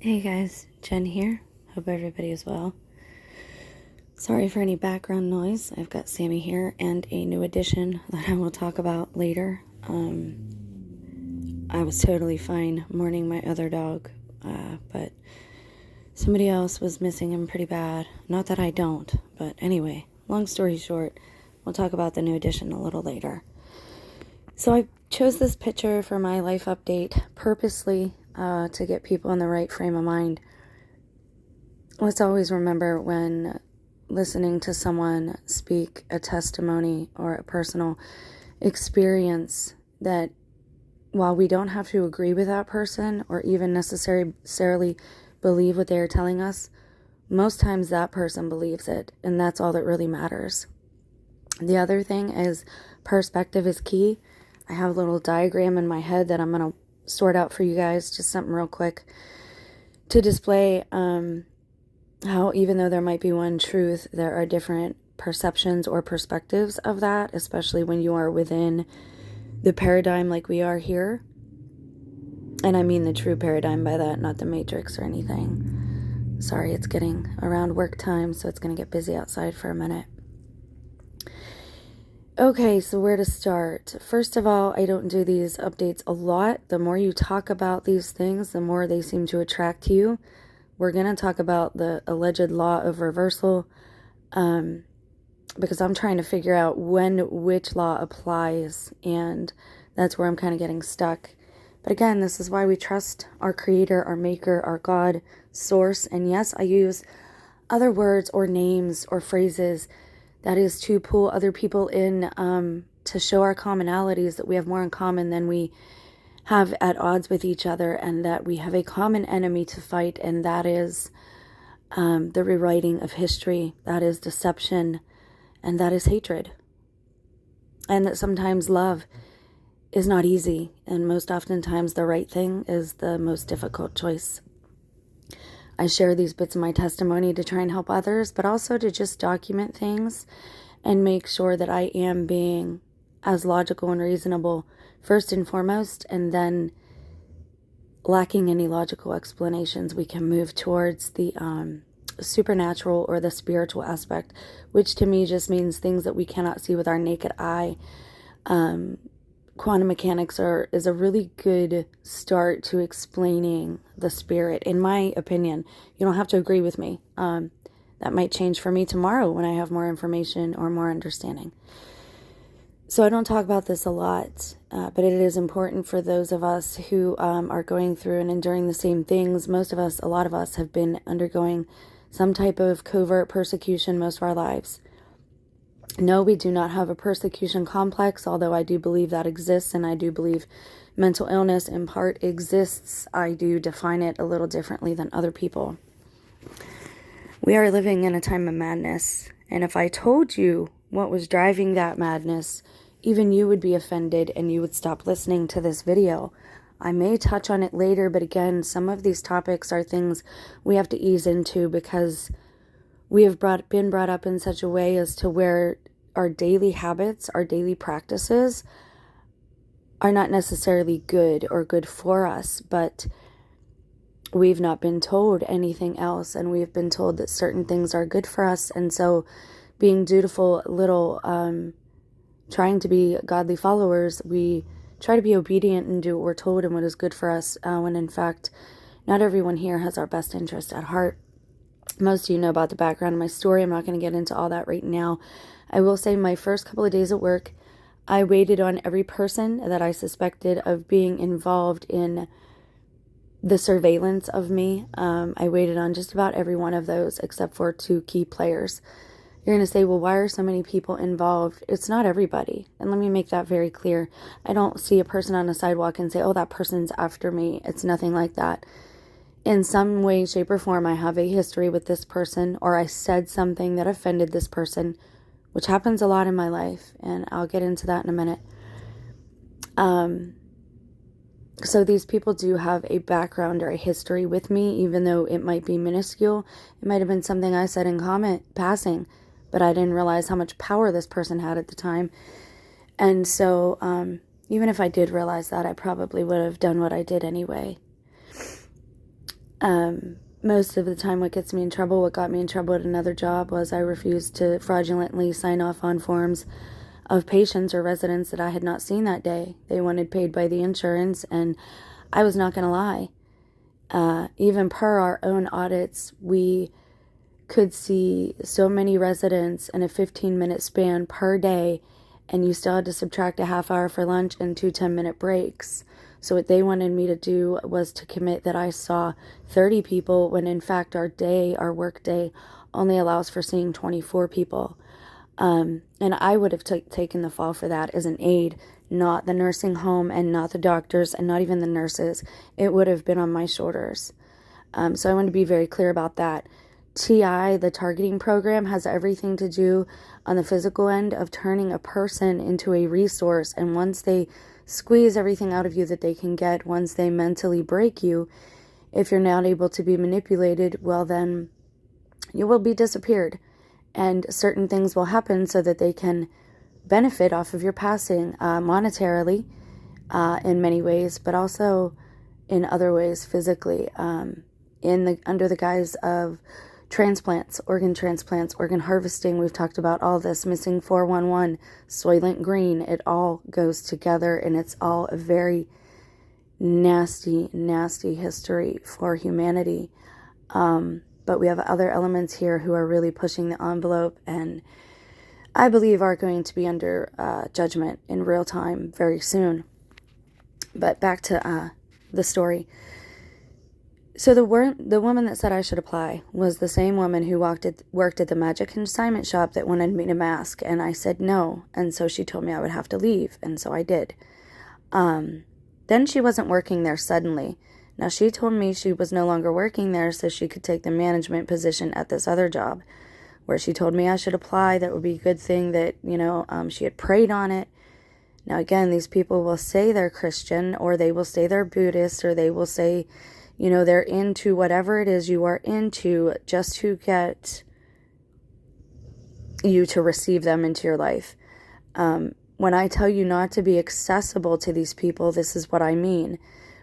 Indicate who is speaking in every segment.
Speaker 1: Hey guys, Jen here. Hope everybody is well. Sorry for any background noise. I've got Sammy here and a new addition that I will talk about later. I was totally fine mourning my other dog, but somebody else was missing him pretty bad. Not that I don't, but anyway, long story short, we'll talk about the new addition a little later. So I chose this picture for my life update purposely to get people in the right frame of mind. Let's always remember when listening to someone speak a testimony or a personal experience that while we don't have to agree with that person or even necessarily believe what they are telling us, most times that person believes it, and that's all that really matters. The other thing is perspective is key. I have a little diagram in my head that I'm going to sort out for you guys, just something real quick to display how even though there might be one truth, there are different perceptions or perspectives of that, especially when you are within the paradigm like we are here. And I mean the true paradigm by that, not the matrix or anything. Sorry, it's getting around work time, so it's going to get busy outside for a minute. Okay, so where to start? First of all, I don't do these updates a lot. The more you talk about these things, the more they seem to attract you. We're going to talk about the alleged law of reversal because I'm trying to figure out when which law applies, and that's where I'm kind of getting stuck. But again, this is why we trust our creator, our maker, our God, source. And yes, I use other words or names or phrases. That is to pull other people in to show our commonalities, that we have more in common than we have at odds with each other, and that we have a common enemy to fight, and that is the rewriting of history, that is deception, and that is hatred. And that sometimes love is not easy, and most oftentimes the right thing is the most difficult choice. I share these bits of my testimony to try and help others, but also to just document things and make sure that I am being as logical and reasonable first and foremost, and then lacking any logical explanations, we can move towards the supernatural or the spiritual aspect, which to me just means things that we cannot see with our naked eye. Quantum mechanics is a really good start to explaining the spirit, in my opinion. You don't have to agree with me. That might change for me tomorrow when I have more information or more understanding. So I don't talk about this a lot, but it is important for those of us who are going through and enduring the same things. Most of us, a lot of us, have been undergoing some type of covert persecution most of our lives. No, we do not have a persecution complex, although I do believe that exists, and I do believe mental illness in part exists. I do define it a little differently than other people. We are living in a time of madness, and if I told you what was driving that madness, even you would be offended and you would stop listening to this video. I may touch on it later, but again, some of these topics are things we have to ease into because we have been brought up in such a way as to where our daily habits, our daily practices are not necessarily good or good for us, but we've not been told anything else, and we've been told that certain things are good for us. And so being dutiful little, trying to be godly followers, we try to be obedient and do what we're told and what is good for us, when in fact, not everyone here has our best interest at heart. Most of you know about the background of my story. I'm not going to get into all that right now. I will say my first couple of days at work, I waited on every person that I suspected of being involved in the surveillance of me. I waited on just about every one of those except for 2 key players. You're going to say, well, why are so many people involved? It's not everybody. And let me make that very clear. I don't see a person on the sidewalk and say, oh, that person's after me. It's nothing like that. In some way, shape, or form, I have a history with this person, or I said something that offended this person, which happens a lot in my life, and I'll get into that in a minute. So these people do have a background or a history with me, even though it might be minuscule. It might have been something I said in passing, but I didn't realize how much power this person had at the time. And so even if I did realize that, I probably would have done what I did anyway. Most of the time what gets me in trouble, what got me in trouble at another job, was I refused to fraudulently sign off on forms of patients or residents that I had not seen that day. They wanted paid by the insurance, and I was not going to lie. Even per our own audits, we could see so many residents in a 15-minute span per day, and you still had to subtract a half hour for lunch and 2 10-minute breaks. So what they wanted me to do was to commit that I saw 30 people, when in fact our work day, only allows for seeing 24 people. And I would have taken the fall for that as an aide, not the nursing home and not the doctors and not even the nurses. It would have been on my shoulders. So I want to be very clear about that. TI, the targeting program, has everything to do on the physical end of turning a person into a resource. And once they squeeze everything out of you that they can get, once they mentally break you, if you're not able to be manipulated, well, then you will be disappeared. And certain things will happen so that they can benefit off of your passing, monetarily, in many ways, but also in other ways, physically, under the guise of transplants, organ harvesting. We've talked about all this, missing 411, Soylent Green. It all goes together, and it's all a very nasty, nasty history for humanity. But we have other elements here who are really pushing the envelope, and I believe are going to be under judgment in real time very soon. But back to the story. So the woman that said I should apply was the same woman who worked at the magic consignment shop that wanted me to mask, and I said no, and so she told me I would have to leave, and so I did. Then she wasn't working there suddenly. Now she told me she was no longer working there so she could take the management position at this other job, where she told me I should apply. That would be a good thing, that, she had prayed on it. Now again, these people will say they're Christian, or they will say they're Buddhist, or they will say, they're into whatever it is you are into, just to get you to receive them into your life. When I tell you not to be accessible to these people, this is what I mean.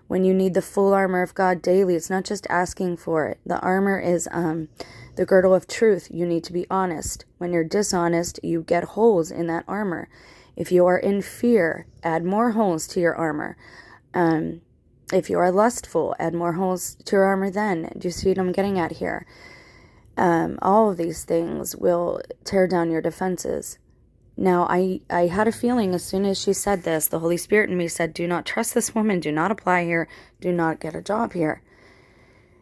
Speaker 1: When you need the full armor of God daily, it's not just asking for it. The armor is the girdle of truth. You need to be honest. When you're dishonest, you get holes in that armor. If you are in fear, add more holes to your armor. If you are lustful, add more holes to your armor then. Do you see what I'm getting at here? All of these things will tear down your defenses. Now, I had a feeling as soon as she said this, the Holy Spirit in me said, do not trust this woman, do not apply here, do not get a job here.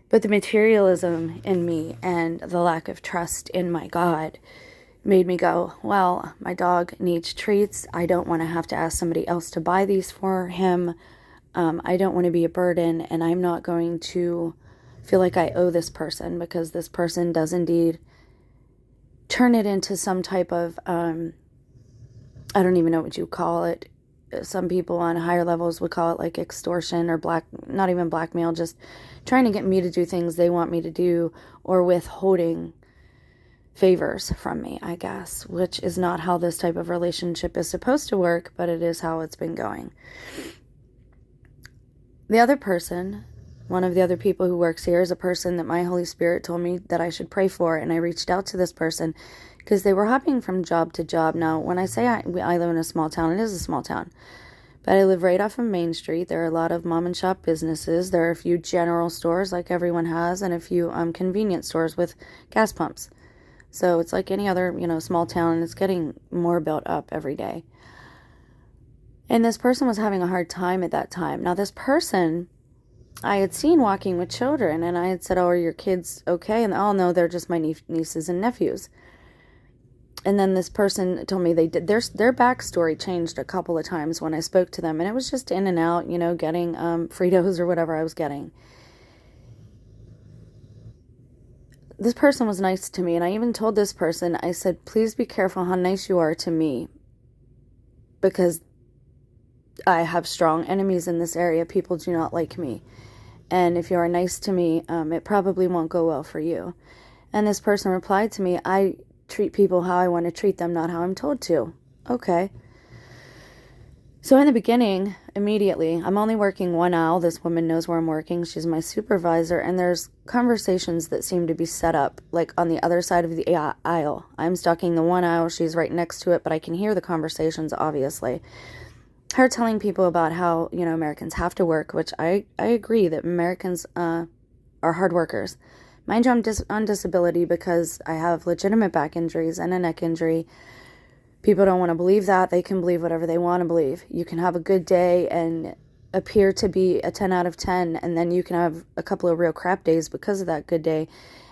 Speaker 1: But the materialism in me and the lack of trust in my God made me go, well, my dog needs treats. I don't want to have to ask somebody else to buy these for him. I don't want to be a burden, and I'm not going to feel like I owe this person, because this person does indeed turn it into some type of, I don't even know what you call it. Some people on higher levels would call it like extortion, or not even blackmail, just trying to get me to do things they want me to do, or withholding favors from me, I guess, which is not how this type of relationship is supposed to work, but it is how it's been going. The other person, one of the other people who works here, is a person that my Holy Spirit told me that I should pray for, and I reached out to this person because they were hopping from job to job. Now, when I say I live in a small town, it is a small town, but I live right off of Main Street. There are a lot of mom and shop businesses. There are a few general stores like everyone has, and a few convenience stores with gas pumps. So it's like any other, small town, and it's getting more built up every day. And this person was having a hard time at that time. Now, this person I had seen walking with children, and I had said, oh, are your kids okay? And, oh, no, they're just my nieces and nephews. And then this person told me they did their backstory changed a couple of times when I spoke to them, and it was just in and out, getting Fritos or whatever I was getting. This person was nice to me, and I even told this person, I said, please be careful how nice you are to me, because I have strong enemies in this area. People do not like me. And if you are nice to me, it probably won't go well for you. And this person replied to me, I treat people how I want to treat them, not how I'm told to. Okay. So in the beginning, immediately, I'm only working one aisle. This woman knows where I'm working. She's my supervisor, and there's conversations that seem to be set up, like on the other side of the aisle. I'm stalking the one aisle. She's right next to it, but I can hear the conversations, obviously. Her telling people about how, Americans have to work, which I agree that Americans are hard workers. Mind you, I'm on disability because I have legitimate back injuries and a neck injury. People don't want to believe that. They can believe whatever they want to believe. You can have a good day and appear to be a 10 out of 10, and then you can have a couple of real crap days because of that good day,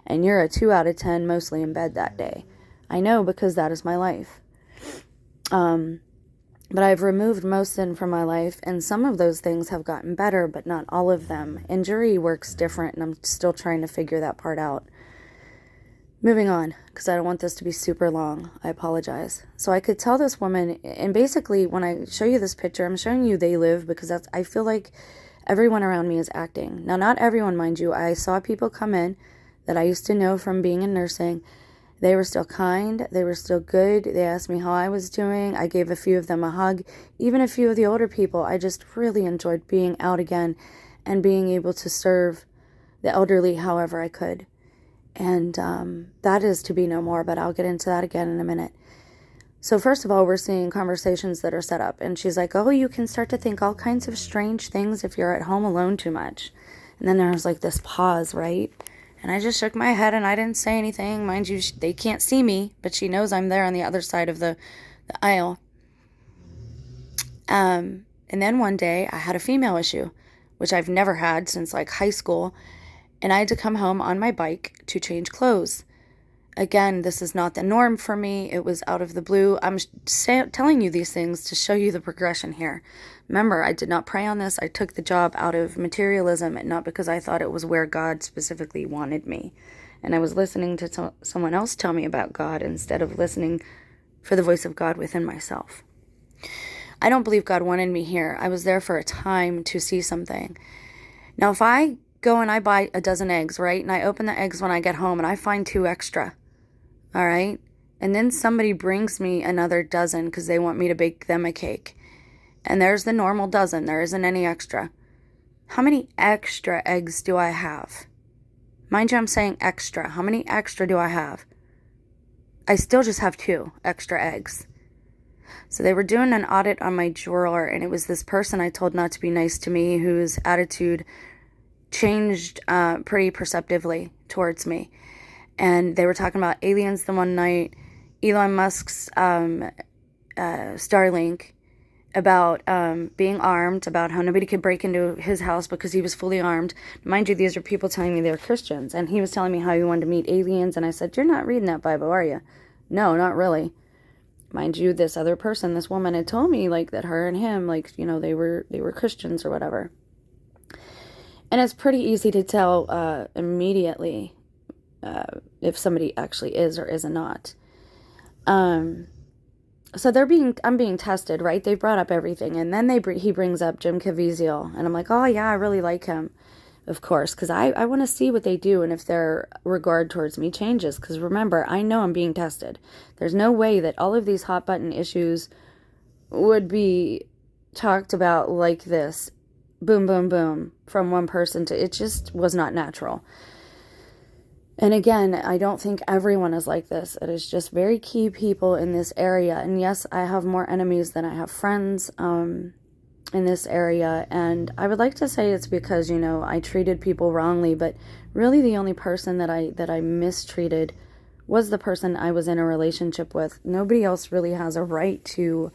Speaker 1: and you're a 2 out of 10, mostly in bed that day. I know, because that is my life. But I've removed most sin from my life, and some of those things have gotten better, but not all of them. Injury works different, and I'm still trying to figure that part out. Moving on, because I don't want this to be super long. I apologize. So I could tell this woman, and basically when I show you this picture, I'm showing you they live, because I feel like everyone around me is acting. Now, not everyone, mind you. I saw people come in that I used to know from being in nursing. They were still kind. They were still good. They asked me how I was doing. I gave a few of them a hug. Even a few of the older people. I just really enjoyed being out again and being able to serve the elderly however I could. And that is to be no more, but I'll get into that again in a minute. So first of all, we're seeing conversations that are set up. And she's like, oh, you can start to think all kinds of strange things if you're at home alone too much. And then there was like this pause, right? And I just shook my head and I didn't say anything. Mind you, they can't see me, but she knows I'm there on the other side of the aisle. And then one day I had a female issue, which I've never had since like high school. And I had to come home on my bike to change clothes. Again, this is not the norm for me. It was out of the blue. I'm telling you these things to show you the progression here. Remember, I did not pray on this. I took the job out of materialism, and not because I thought it was where God specifically wanted me. And I was listening to someone else tell me about God instead of listening for the voice of God within myself. I don't believe God wanted me here. I was there for a time to see something. Now, if I go and I buy a dozen eggs, right? And I open the eggs when I get home and I find 2 extra. All right? And then somebody brings me another dozen because they want me to bake them a cake. And there's the normal dozen. There isn't any extra. How many extra eggs do I have? Mind you, I'm saying extra. How many extra do I have? I still just have 2 extra eggs. So they were doing an audit on my drawer, and it was this person I told not to be nice to me whose attitude changed pretty perceptively towards me. And they were talking about aliens the one night, Elon Musk's Starlink, about being armed, about how nobody could break into his house because he was fully armed. Mind you, these are people telling me they're Christians. And he was telling me how he wanted to meet aliens. And I said, you're not reading that Bible, are you? No, not really. Mind you, this other person, this woman had told me like that her and him, like, they were Christians or whatever. And it's pretty easy to tell immediately if somebody actually is or is not. So I'm being tested, right? They brought up everything, and then he brings up Jim Caviezel, and I'm like, oh yeah, I really like him, of course, because I want to see what they do and if their regard towards me changes. Because remember, I know I'm being tested. There's no way that all of these hot button issues would be talked about like this. Boom, boom, boom, from one person to, it just was not natural. And again, I don't think everyone is like this. It is just very key people in this area. And yes, I have more enemies than I have friends in this area. And I would like to say it's because, I treated people wrongly, but really the only person that I mistreated was the person I was in a relationship with. Nobody else really has a right to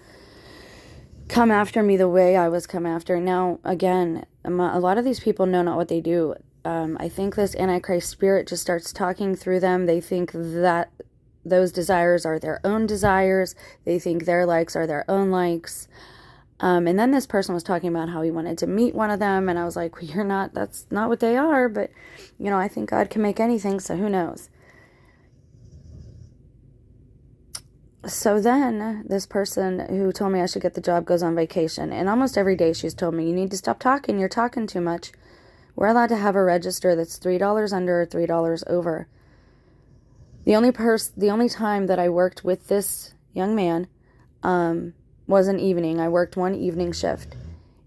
Speaker 1: come after me the way I was come after. Now, again, a lot of these people know not what they do. I think this Antichrist spirit just starts talking through them. They think that those desires are their own desires. They think their likes are their own likes. And then this person was talking about how he wanted to meet one of them. And I was like, well, that's not what they are. But, I think God can make anything, so who knows? So then this person who told me I should get the job goes on vacation. And almost every day she's told me, you need to stop talking. You're talking too much. We're allowed to have a register that's $3 under or $3 over. The only time that I worked with this young man, was an evening. I worked one evening shift,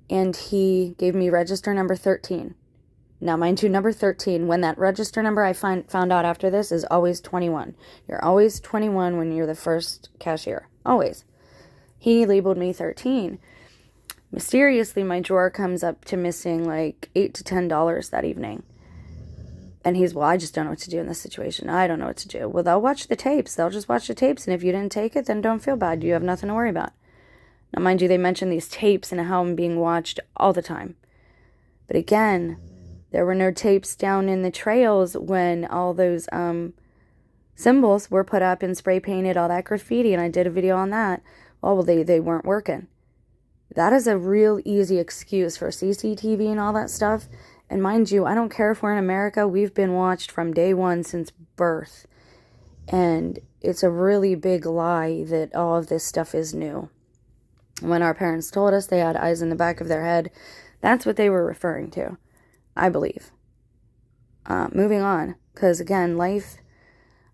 Speaker 1: and he gave me register number 13. Now, mind you, number 13, when that register number I found out after this is always 21. You're always 21 when you're the first cashier. Always. He labeled me 13. Mysteriously, my drawer comes up to missing like $8 to $10 that evening. And he's, well, I just don't know what to do in this situation. I don't know what to do. Well, they'll watch the tapes. They'll just watch the tapes. And if you didn't take it, then don't feel bad. You have nothing to worry about. Now, mind you, they mention these tapes and how I'm being watched all the time. But again, there were no tapes down in the trails when all those symbols were put up and spray painted, all that graffiti. And I did a video on that. Well, they weren't working. That is a real easy excuse for CCTV and all that stuff. And mind you, I don't care if we're in America. We've been watched from day one since birth. And it's a really big lie that all of this stuff is new. When our parents told us they had eyes in the back of their head, that's what they were referring to, I believe. Moving on, because again, life,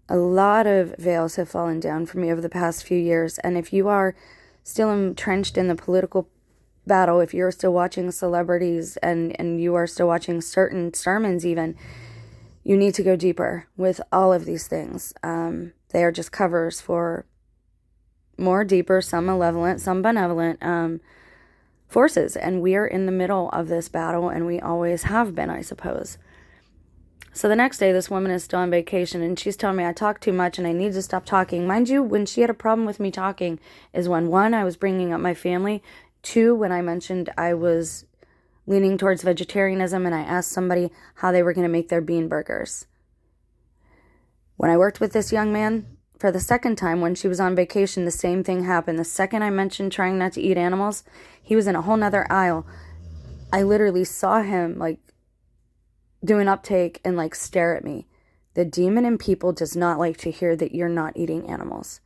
Speaker 1: a lot of veils have fallen down for me over the past few years. And if you are still entrenched in the political battle, if you're still watching celebrities and you are still watching certain sermons even, you need to go deeper with all of these things. They are just covers for more deeper, some malevolent, some benevolent forces. And we are in the middle of this battle, and we always have been, I suppose. So the next day, this woman is still on vacation, and she's telling me I talk too much and I need to stop talking. Mind you, when she had a problem with me talking is when, one, I was bringing up my family. Two, when I mentioned I was leaning towards vegetarianism and I asked somebody how they were going to make their bean burgers. When I worked with this young man for the second time, when she was on vacation, the same thing happened. The second I mentioned trying not to eat animals, he was in a whole nother aisle. I literally saw him like do an uptake and like stare at me. The demon in people does not like to hear that you're not eating animals.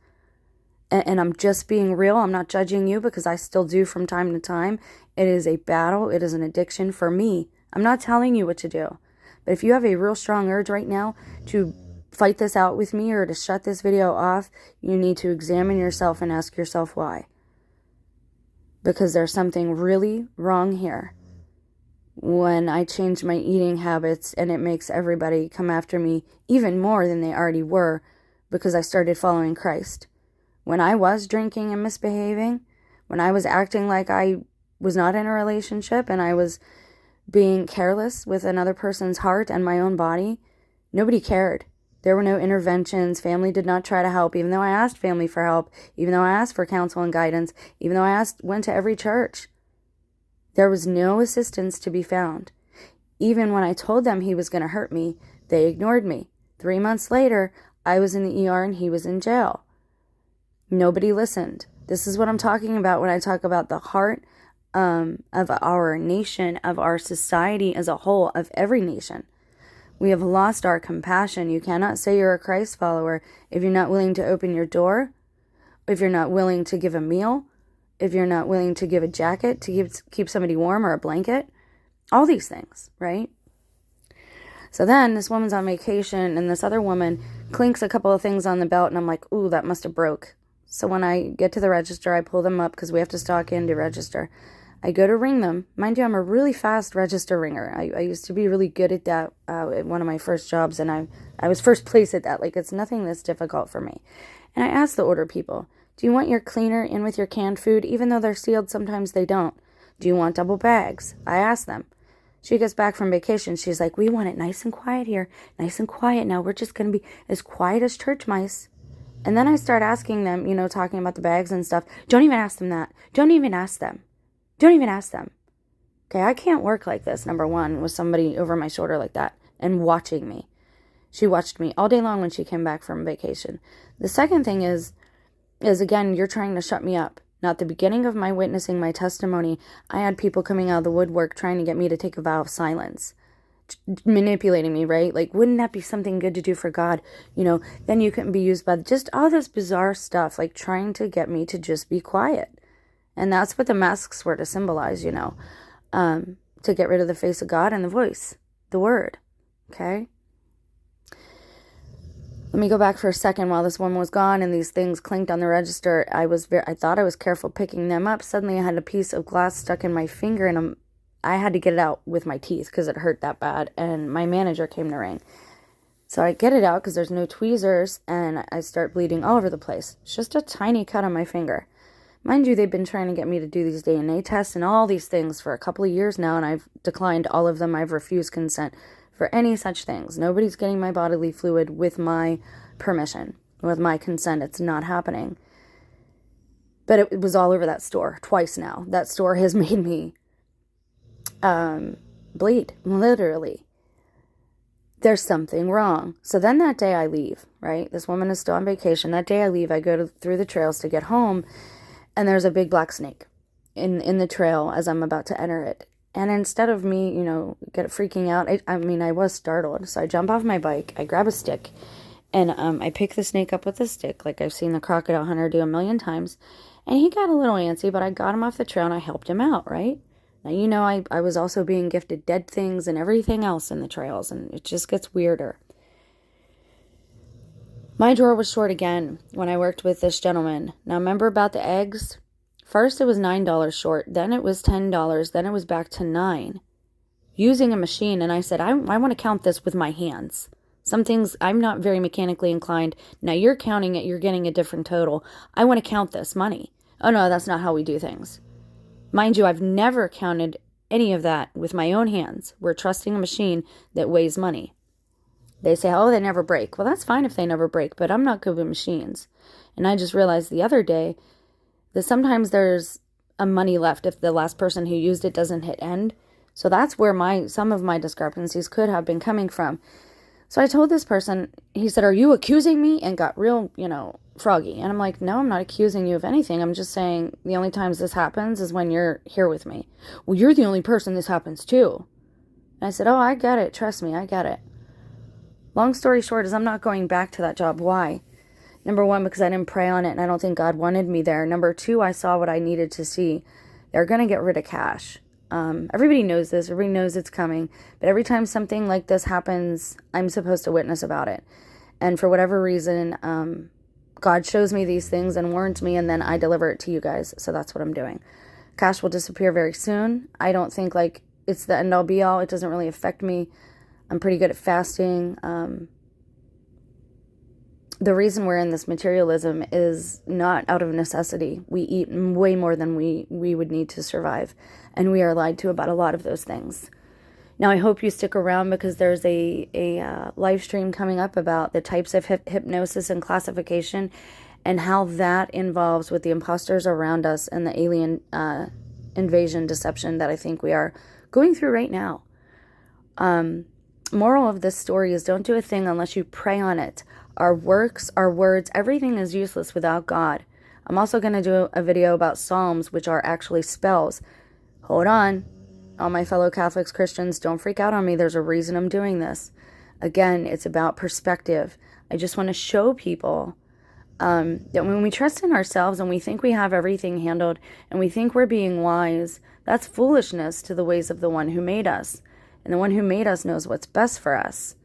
Speaker 1: And I'm just being real. I'm not judging you because I still do from time to time. It is a battle. It is an addiction for me. I'm not telling you what to do. But if you have a real strong urge right now to fight this out with me or to shut this video off, you need to examine yourself and ask yourself why. Because there's something really wrong here. When I change my eating habits and it makes everybody come after me even more than they already were because I started following Christ. When I was drinking and misbehaving, when I was acting like I was not in a relationship and I was being careless with another person's heart and my own body, nobody cared. There were no interventions. Family did not try to help, even though I asked family for help, even though I asked for counsel and guidance, even though I went to every church. There was no assistance to be found. Even when I told them he was going to hurt me, they ignored me. 3 months later, I was in the ER and he was in jail. Nobody listened. This is what I'm talking about when I talk about the heart of our nation, of our society as a whole, of every nation. We have lost our compassion. You cannot say you're a Christ follower if you're not willing to open your door, if you're not willing to give a meal, if you're not willing to give a jacket to keep somebody warm or a blanket. All these things, right? So then this woman's on vacation and this other woman clinks a couple of things on the belt and I'm like, ooh, that must have broke. So when I get to the register, I pull them up because we have to stock in to register. I go to ring them. Mind you, I'm a really fast register ringer. I used to be really good at that at one of my first jobs, and I was first place at that. Like, it's nothing that's difficult for me. And I ask the order people, do you want your cleaner in with your canned food? Even though they're sealed, sometimes they don't. Do you want double bags? I ask them. She gets back from vacation. She's like, we want it nice and quiet here. Nice and quiet. Now we're just going to be as quiet as church mice. And then I start asking them, talking about the bags and stuff. Don't even ask them that. Don't even ask them. Don't even ask them. Okay, I can't work like this, number one, with somebody over my shoulder like that and watching me. She watched me all day long when she came back from vacation. The second thing is again, you're trying to shut me up. Now, at the beginning of my witnessing, my testimony, I had people coming out of the woodwork trying to get me to take a vow of silence. Manipulating me, right? Like, wouldn't that be something good to do for God? Then you couldn't be used by just all this bizarre stuff, like trying to get me to just be quiet. And that's what the masks were to symbolize, to get rid of the face of God and the voice, the word, okay? Let me go back for a second. While this woman was gone and these things clinked on the register, I thought I was careful picking them up. Suddenly I had a piece of glass stuck in my finger, and I had to get it out with my teeth because it hurt that bad. And my manager came to ring. So I get it out because there's no tweezers, and I start bleeding all over the place. It's just a tiny cut on my finger. Mind you, they've been trying to get me to do these DNA tests and all these things for a couple of years now, and I've declined all of them. I've refused consent for any such things. Nobody's getting my bodily fluid with my permission, with my consent. It's not happening. But it was all over that store twice now. That store has made me bleed, literally. There's something wrong. So then that day I leave, right? This woman is still on vacation. That day I leave, I go through the trails to get home, and there's a big black snake in the trail as I'm about to enter it. And instead of me, freaking out, I was startled. So I jump off my bike, I grab a stick, and I pick the snake up with a stick, like I've seen the crocodile hunter do a million times. And he got a little antsy, but I got him off the trail and I helped him out, right? Now, I was also being gifted dead things and everything else in the trails, and it just gets weirder. My drawer was short again when I worked with this gentleman. Now, remember about the eggs? First, it was $9 short. Then it was $10. Then it was back to $9. Using a machine, and I said, I want to count this with my hands. Some things, I'm not very mechanically inclined. Now, you're counting it. You're getting a different total. I want to count this money. Oh, no, that's not how we do things. Mind you, I've never counted any of that with my own hands. We're trusting a machine that weighs money. They say, oh, they never break. Well, that's fine if they never break, but I'm not good with machines. And I just realized the other day that sometimes there's a money left if the last person who used it doesn't hit end. So that's where some of my discrepancies could have been coming from. So I told this person, he said, are you accusing me? And got real, froggy. And I'm like, no, I'm not accusing you of anything. I'm just saying the only times this happens is when you're here with me. Well, you're the only person this happens to. And I said, oh, I get it. Trust me, I get it. Long story short is I'm not going back to that job. Why? Number one, because I didn't pray on it and I don't think God wanted me there. Number two, I saw what I needed to see. They're going to get rid of cash. Everybody knows this. Everybody knows it's coming. But every time something like this happens, I'm supposed to witness about it. And for whatever reason, God shows me these things and warns me, and then I deliver it to you guys. So that's what I'm doing. Cash will disappear very soon. I don't think it's the end all be all. It doesn't really affect me. I'm pretty good at fasting. The reason we're in this materialism is not out of necessity. We eat way more than we would need to survive. And we are lied to about a lot of those things. Now, I hope you stick around because there's a live stream coming up about the types of hypnosis and classification and how that involves with the imposters around us and the alien invasion deception that I think we are going through right now. Moral of this story is don't do a thing unless you pray on it. Our works, our words, everything is useless without God. I'm also going to do a video about Psalms, which are actually spells. Hold on. All my fellow Catholics, Christians, don't freak out on me. There's a reason I'm doing this. Again, it's about perspective. I just want to show people that when we trust in ourselves and we think we have everything handled and we think we're being wise, that's foolishness to the ways of the one who made us. And the one who made us knows what's best for us.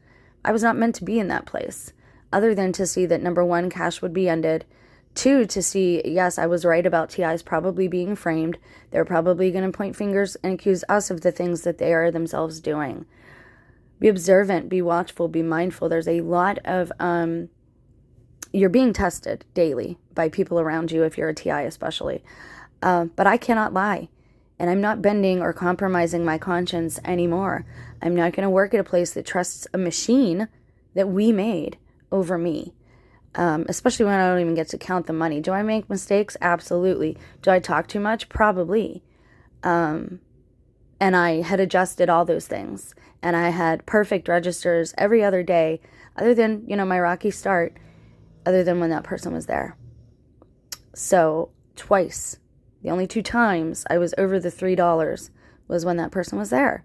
Speaker 1: I was not meant to be in that place, other than to see that, number one, cash would be ended. Two, to see, yes, I was right about TIs probably being framed. They're probably going to point fingers and accuse us of the things that they are themselves doing. Be observant, be watchful, be mindful. There's a lot of, you're being tested daily by people around you, if you're a TI especially. But I cannot lie. And I'm not bending or compromising my conscience anymore. I'm not going to work at a place that trusts a machine that we made over me. Especially when I don't even get to count the money. Do I make mistakes? Absolutely. Do I talk too much? Probably. And I had adjusted all those things. And I had perfect registers every other day, other than, my rocky start, other than when that person was there. So twice, the only 2 times I was over the $3 was when that person was there.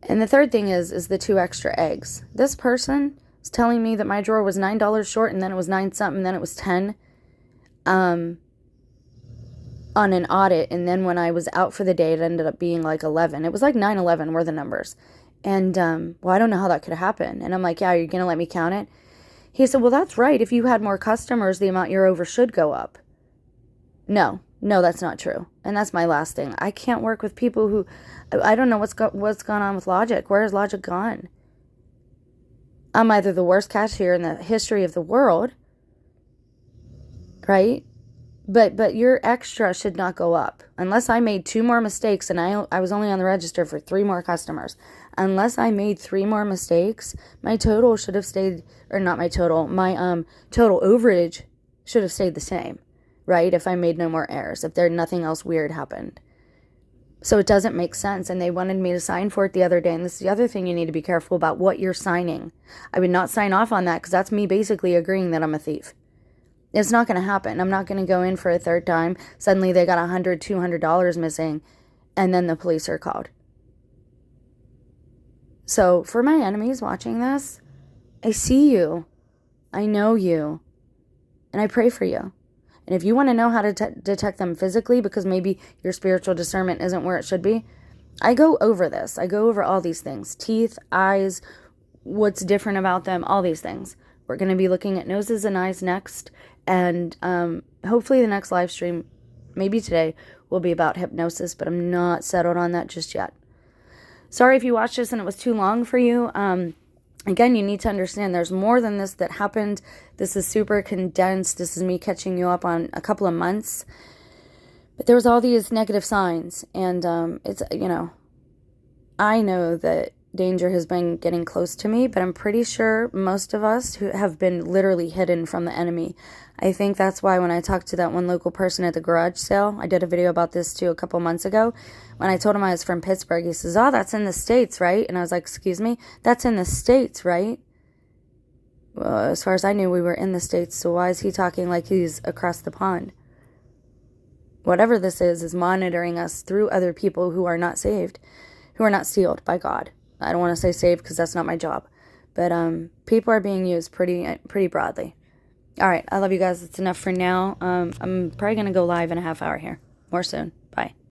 Speaker 1: And the third thing is the 2 extra eggs. This person is telling me that my drawer was $9 short, and then it was 9 something, then it was 10 on an audit. And then when I was out for the day, it ended up being like 11. It was like 9, 11 were the numbers. And, well, I don't know how that could happen. And I'm like, yeah, you're going to let me count it? He said, well, that's right. If you had more customers, the amount you're over should go up. No, that's not true. And that's my last thing. I can't work with people who, I don't know what's gone on with logic. Where has logic gone? I'm either the worst cashier in the history of the world, right? But your extra should not go up. Unless I made 2 more mistakes and I was only on the register for 3 more customers. Unless I made 3 more mistakes, my total should have stayed, or not my total, my total overage should have stayed the same, right? If I made no more errors, if nothing else weird happened. So it doesn't make sense. And they wanted me to sign for it the other day. And this is the other thing you need to be careful about, what you're signing. I would not sign off on that, because that's me basically agreeing that I'm a thief. It's not going to happen. I'm not going to go in for a third time. Suddenly they got $100, $200 missing, and then the police are called. So for my enemies watching this, I see you. I know you. And I pray for you. And if you want to know how to detect them physically, because maybe your spiritual discernment isn't where it should be, I go over this. I go over all these things. Teeth, eyes, what's different about them, all these things. We're going to be looking at noses and eyes next. And hopefully the next live stream, maybe today, will be about hypnosis, but I'm not settled on that just yet. Sorry if you watched this and it was too long for you. Again, you need to understand there's more than this that happened. This is super condensed. This is me catching you up on a couple of months. But there was all these negative signs. And it's, I know that danger has been getting close to me, but I'm pretty sure most of us who have been literally hidden from the enemy. I think that's why when I talked to that one local person at the garage sale, I did a video about this too a couple months ago. When I told him I was from Pittsburgh, he says, oh, that's in the States, right? And I was like, excuse me? That's in the States, right? Well, as far as I knew, we were in the States, so why is he talking like he's across the pond? Whatever this is monitoring us through other people who are not saved, who are not sealed by God. I don't want to say saved because that's not my job. But people are being used pretty broadly. All right, I love you guys. It's enough for now. I'm probably going to go live in a half hour here. More soon. Bye.